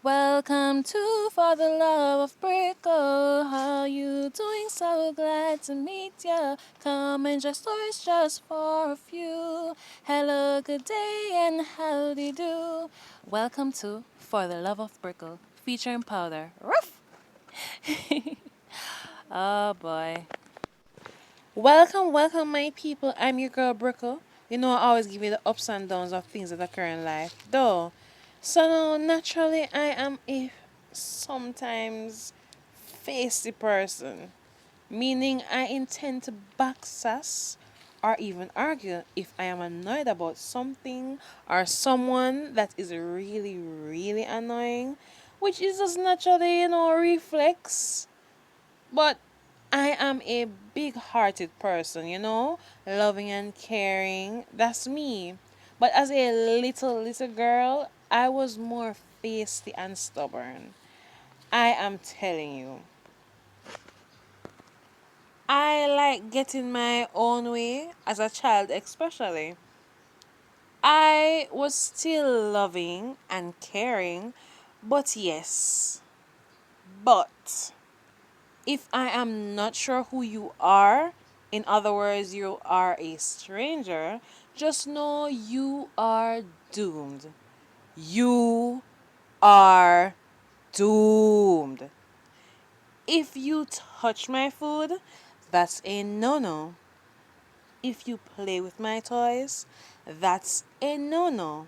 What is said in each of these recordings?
Welcome to For the Love of Brickle. How you doing? So glad to meet ya. Come and just stories just for a few. Hello, good day, and howdy do. Welcome to For the Love of Brickle, featuring Powder. Ruff! Oh boy. Welcome, my people. I'm your girl Brickle. You know, I always give you the ups and downs of things that occur in life, though. So now, naturally, I am a sometimes feisty person, meaning I intend to backsass or even argue if I am annoyed about something or someone that is really, really annoying, which is just naturally, reflex. But I am a big hearted person, loving and caring. That's me. But as a little girl, I was more feisty and stubborn. I am telling you. I like getting my own way as a child, especially. I was still loving and caring, but yes, but if I am not sure who you are, in other words, you are a stranger, just know you are doomed. You are doomed. If you touch my food, that's a no no. If you play with my toys, that's a no no.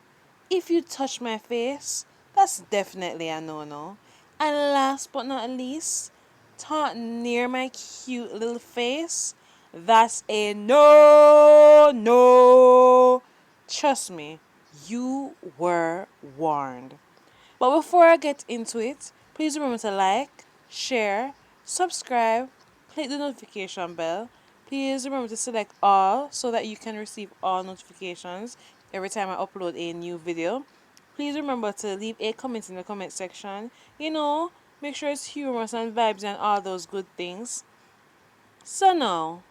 If you touch my face, that's definitely a no no. And last but not least, talk near my cute little face, that's a no no. Trust me, you were warned. But before I get into it, please remember to like, share, subscribe, click the notification bell. Please remember to select all so that you can receive all notifications every time I upload a new video. Please remember to leave a comment in the comment section. Make sure it's humorous and vibes and all those good things. So now,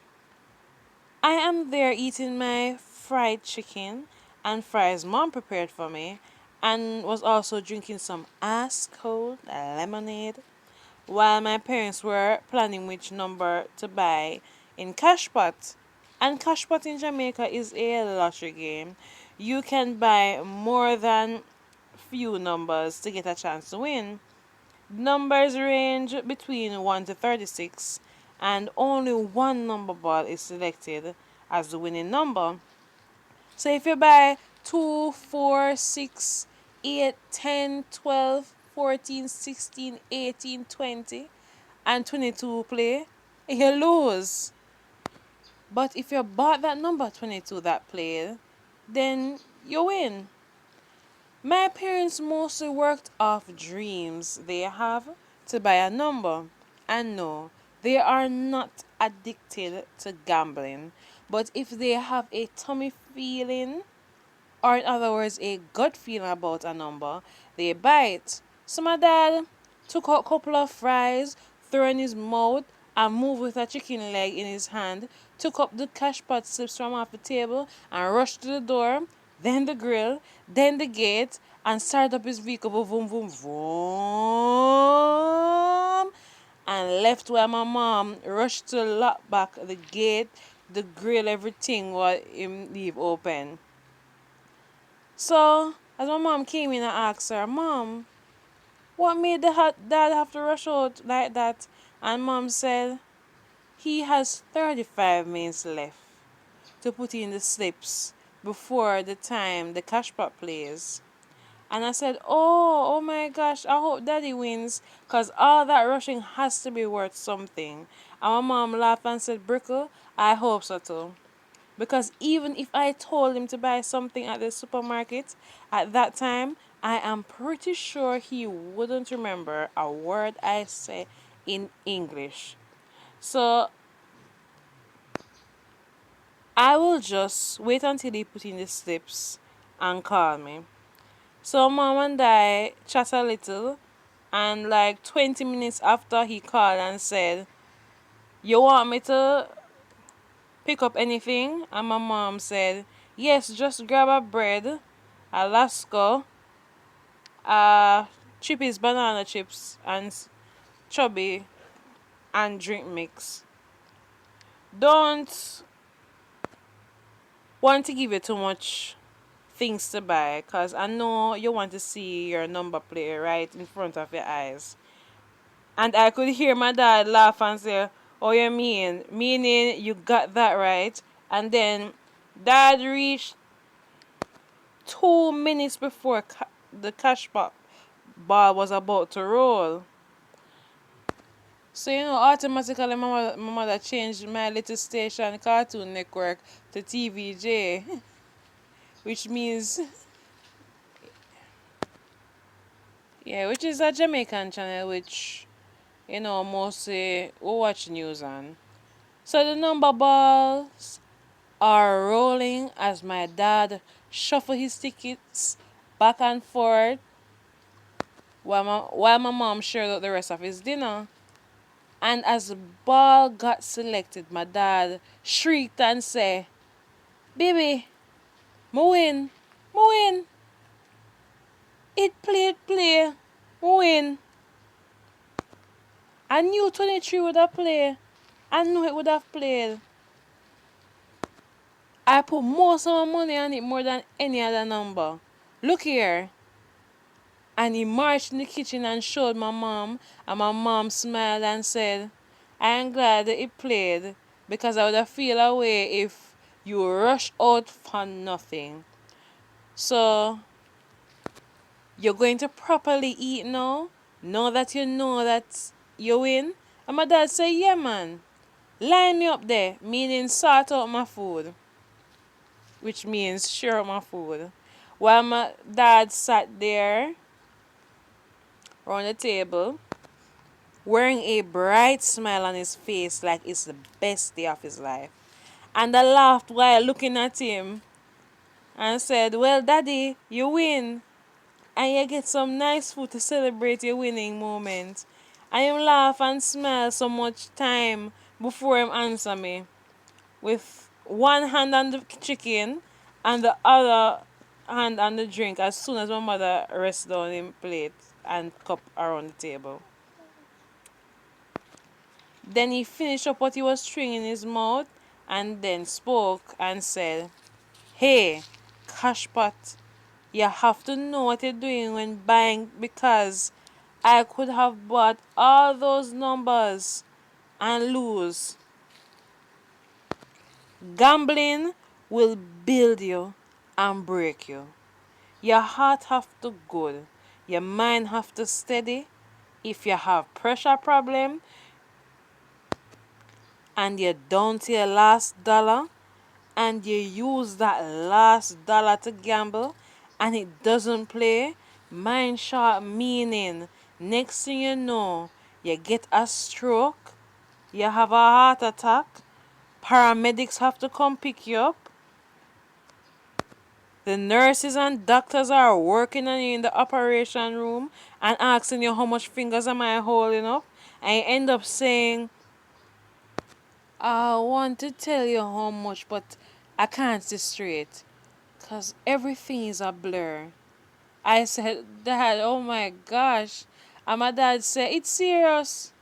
I am there eating my fried chicken and fries mom prepared for me, and was also drinking some ice cold lemonade while my parents were planning which number to buy in Cashpot. And Cashpot in Jamaica is a lottery game. You can buy more than few numbers to get a chance to win. Numbers range between 1 to 36, and only one number ball is selected as the winning number. So if you buy 2, 4, 6, 8, 10, 12, 14, 16, 18, 20, and 22 play, you lose. But if you bought that number 22 that played, then you win. My parents mostly worked off dreams they have to buy a number. And no, they are not addicted to gambling. But if they have a tummy feeling, or in other words, a gut feeling about a number, they buy it. So my dad took out a couple of fries, threw in his mouth, and moved with a chicken leg in his hand, took up the cash pot slips from off the table, and rushed to the door, then the grill, then the gate, and started up his vehicle, boom, boom, boom, and left while my mom rushed to lock back the gate, the grill, everything while him leave open. So, as my mom came in, I asked her, Mom, what made the dad have to rush out like that? And Mom said, he has 35 minutes left to put in the slips before the time the cash pot plays. And I said, oh my gosh, I hope daddy wins because all that rushing has to be worth something. And my mom laughed and said, Brickle, I hope so too. Because even if I told him to buy something at the supermarket at that time, I am pretty sure he wouldn't remember a word I say in English. So I will just wait until he put in the slips and call me. So mom and I chat a little, and like 20 minutes after he called and said, you want me to pick up anything? And my mom said, yes, just grab a bread, a Lasco, Chippies, banana chips, and chubby and drink mix. Don't want to give you too much things to buy because I know you want to see your number plate right in front of your eyes. And I could hear my dad laugh and say, "Oh, you mean? Meaning you got that right?" And then dad reached 2 minutes before the cash ball was about to roll. So, automatically my mother changed my little station Cartoon Network to TVJ, which means, yeah, which is a Jamaican channel, which, mostly we watch news on. So the number balls are rolling as my dad shuffle his tickets back and forth while my mom shared out the rest of his dinner. And as the ball got selected, my dad shrieked and said, "Baby, mo win, mo win. It play. Mo win." I knew 23 would have played. I knew it would have played. I put most of my money on it more than any other number. Look here. And he marched in the kitchen and showed my mom, and my mom smiled and said, "I am glad that it played because I would have feel away if you rush out for nothing. So you're going to properly eat now? Now that you know that you win?" And my dad said, "Yeah, man. Line me up there," meaning sort out my food, which means share out my food. While my dad sat there around the table, wearing a bright smile on his face like it's the best day of his life. And I laughed while looking at him and said, "Well, Daddy, you win. And you get some nice food to celebrate your winning moment." And him laugh and smile so much time before him answer me, with one hand on the chicken and the other hand on the drink as soon as my mother rests down in plate and cup around the table. Then he finished up what he was chewing in his mouth and then spoke and said, "Hey, Cashpot, you have to know what you're doing when buying because I could have bought all those numbers and lose. Gambling will build you and break you. Your heart have to good. Your mind have to steady. If you have pressure problem and you're down to your last dollar and you use that last dollar to gamble and it doesn't play, mind sharp meaning. Next thing you know, you get a stroke, you have a heart attack, paramedics have to come pick you up, the nurses and doctors are working on you in the operation room and asking you how much fingers am I holding up, and you end up saying, "I want to tell you how much, but I can't see straight, 'cause everything is a blur." I said, "Dad, oh my gosh." And my dad said, "It's serious."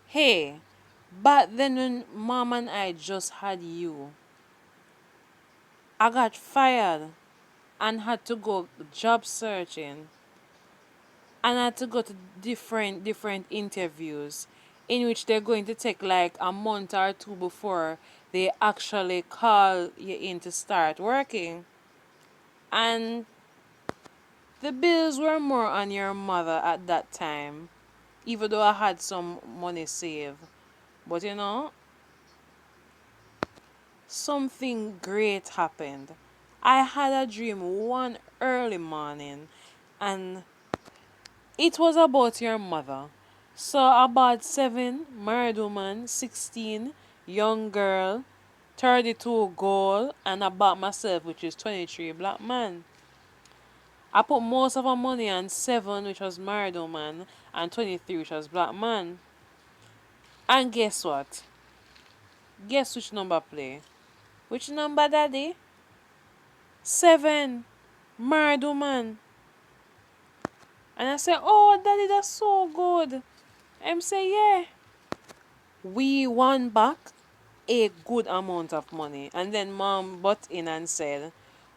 Hey, but then when mom and I just had you, I got fired and had to go job searching. And I had to go to different interviews in which they're going to take like a month or two before they actually call you in to start working. And the bills were more on your mother at that time, even though I had some money saved. But something great happened. I had a dream one early morning, and it was about your mother. So about 7, married woman, 16, young girl, 32 goal, and about myself, which is 23, black man. I put most of my money on 7, which was married woman, and 23, which was black man. And guess what? Guess which number play? Which number, daddy? 7, married woman. And I said, oh, daddy, that's so good. Him say, yeah. We won back a good amount of money. And then mom butt in and said,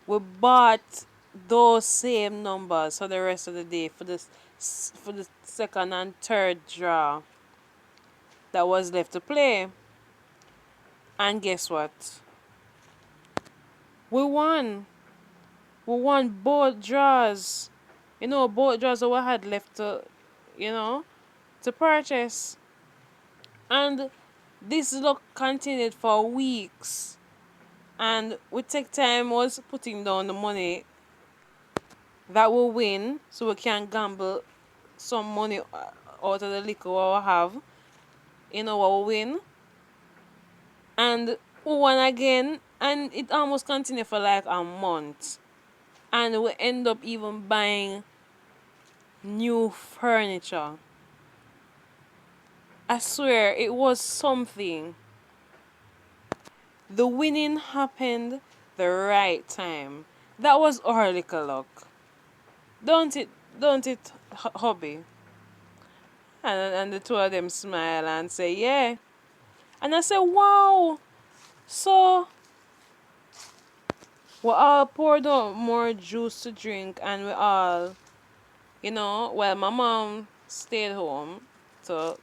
we bought those same numbers for the rest of the day for the second and third draw that was left to play. And guess what? We won. We won both draws. Both draws that we had left you know, to purchase. And this luck continued for weeks. And we take time was putting down the money that we win so we can gamble some money out of the liquor what we have. What we win. And we won again. And it almost continued for like a month. And we end up even buying new furniture. I swear it was something. The winning happened the right time. That was our little luck. Don't it? Don't it, hobby? And the two of them smile and say, yeah. And I say, wow. So we all poured out more juice to drink and we all, well, my mom stayed home to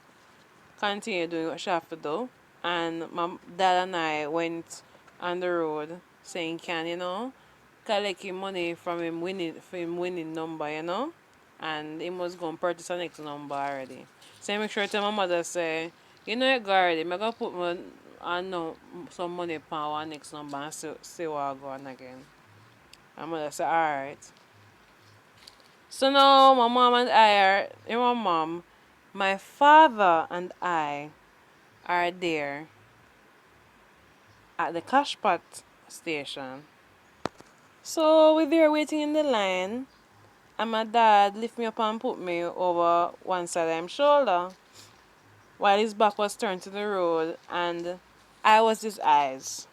continue doing what she have to do. And my dad and I went on the road saying can, collecting money from him winning number. And he was going to purchase the next number already. So I make sure to my mother say, it go already, I'm gonna put I know some money for our next number and see what I go on again. My mother said, alright. So now my mom and I are my mom, my father and I are there at the cashpot station. So we're there waiting in the line, and my dad lift me up and put me over one side of his shoulder while his back was turned to the road and I was his eyes.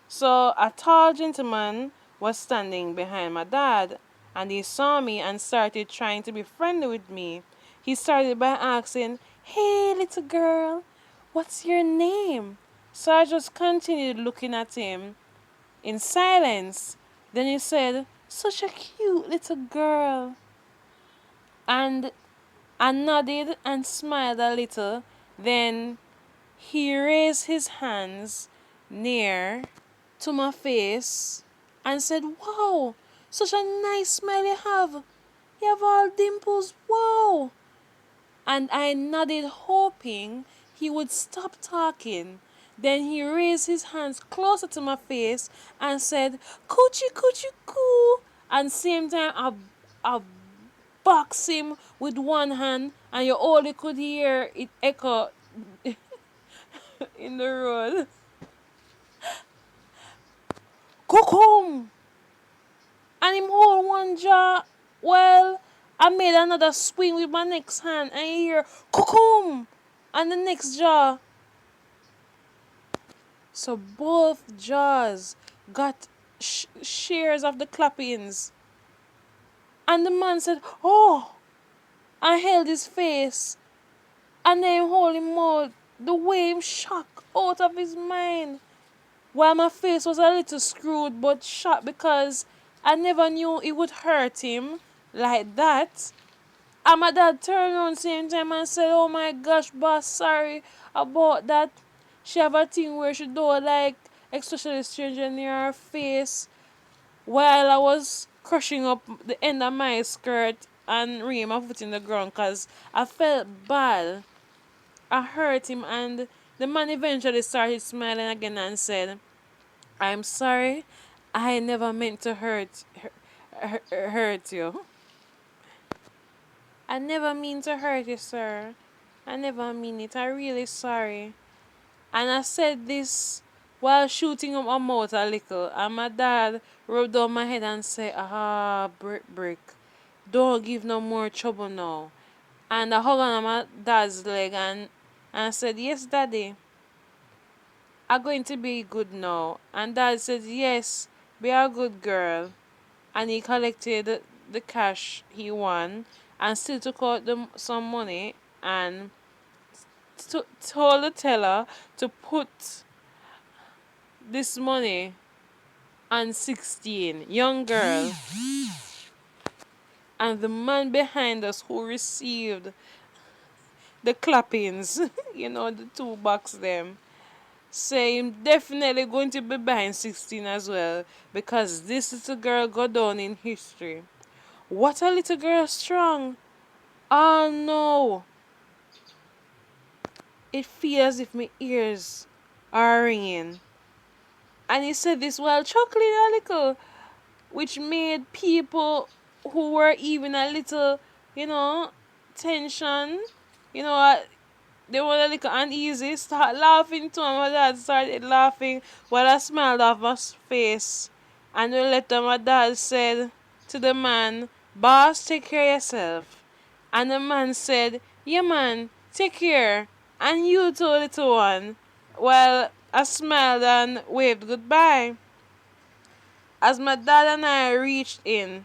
So a tall gentleman was standing behind my dad and he saw me and started trying to be friendly with me. He started by asking, hey little girl, what's your name? So I just continued looking at him in silence. Then he said, such a cute little girl. And I nodded and smiled a little. Then he raised his hands near to my face and said, wow, such a nice smile you have. You have all dimples. Wow. And I nodded, hoping he would stop talking. Then he raised his hands closer to my face and said, coochie coochie coo. And same time I box him with one hand and you only could hear it echo in the road. Cookum! And him hold one jaw. Well, I made another swing with my next hand and you hear cookum! And the next jaw. So both jaws got shares of the clappings. And the man said, oh! I held his face. And then hold him mouth. The way him shocked out of his mind. While my face was a little screwed but shocked because I never knew it would hurt him like that. And my dad turned around same time and said, oh my gosh, boss, sorry about that. She have a thing where she don't like especially stranger near her face. While I was crushing up the end of my skirt and ringing my foot in the ground because I felt bad. I hurt him and the man eventually started smiling again and said, I'm sorry. I never meant to hurt you. I never mean to hurt you, sir. I never mean it. I'm really sorry. And I said this while shooting up my mouth a little. And my dad rubbed on my head and said, brick. Don't give no more trouble now. And I hugged on my dad's leg and I said, yes, daddy. I'm going to be good now. And dad said, yes, be a good girl. And he collected the cash he won and still took out some money and told the teller to put this money on 16, young girl. And the man behind us who received the clappings, the two box them, say him definitely going to be behind 16 as well because this little girl go down in history. What a little girl strong. Oh no. It feels as if my ears are ringing. And he said this while chuckling a little, which made people who were even a little, you know, tension, you know, they were a little uneasy, start laughing too. And my dad started laughing while I smiled off my face. And we later my dad said to the man, "Boss, take care of yourself." And the man said, "Yeah man, take care. And you too, little one." Well, I smiled and waved goodbye. As my dad and I reached in,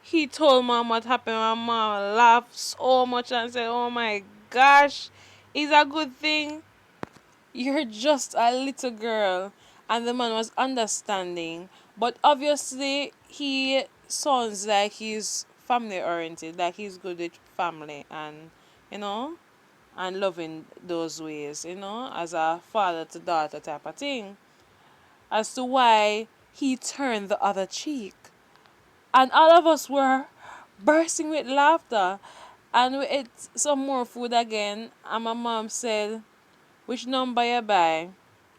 he told mom what happened. My mom laughed so much and said, "Oh my gosh, it's a good thing. You're just a little girl." And the man was understanding. But obviously, he sounds like he's family oriented, like he's good with family and, you know, and loving those ways, as a father to daughter type of thing. As to why he turned the other cheek. And all of us were bursting with laughter. And we ate some more food again. And my mom said, "Which number you buy?"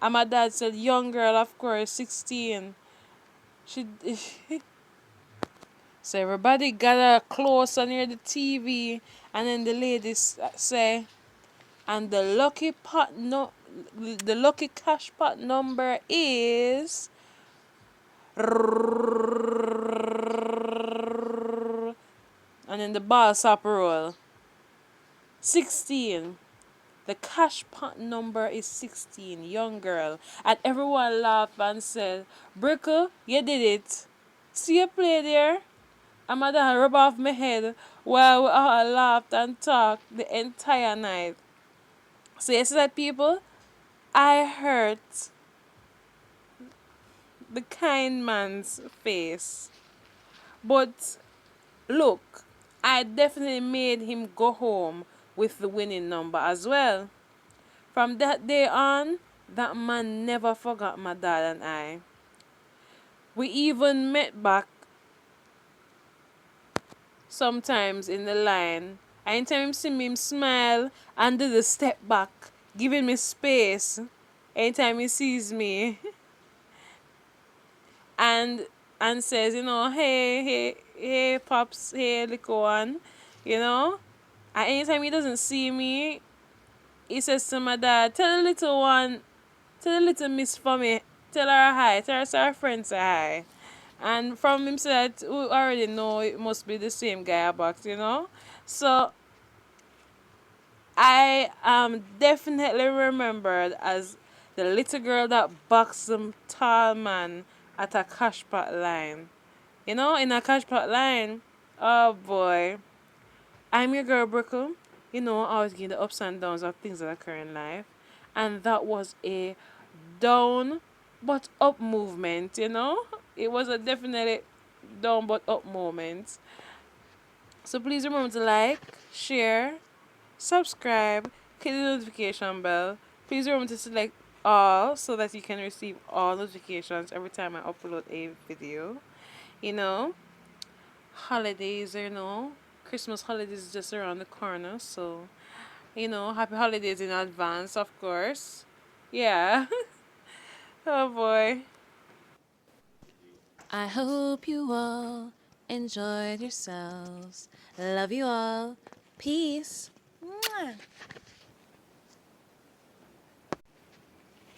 And my dad said, "Young girl, of course, 16." She, so everybody gather closer near the TV. And then the ladies say, "And the lucky pot no, the lucky cash pot number is." And then the ball stop roll. 16. The cash pot number is 16, young girl. And everyone laughed and said, "Brickle, you did it. See you play there?" And my dad rubbed off my head while we all laughed and talked the entire night. So yesterday, people, I hurt the kind man's face. But look, I definitely made him go home with the winning number as well. From that day on, that man never forgot my dad and I. We even met back sometimes in the line. Anytime him see me, him smile and do the step back, giving me space. Anytime he sees me and says, "Hey, hey, hey, pops, hey, little one," you know. And anytime he doesn't see me, he says to my dad, "Tell the little one, tell the little miss for me, tell her hi, tell her friends hi." And from him said, we already know it must be the same guy box. So I am definitely remembered as the little girl that boxed some tall man at a cash pot line. In a cash pot line, oh boy. I'm your girl, Brickle. I always get the ups and downs of things that occur in life. And that was a down but up movement. It was a definitely down but up moment. So please remember to like, share, subscribe, click the notification bell. Please remember to select all so that you can receive all notifications every time I upload a video. You know, holidays, Christmas holidays is just around the corner. So, happy holidays in advance, of course. Yeah. Oh boy. I hope you all enjoyed yourselves. Love you all. Peace. Mwah.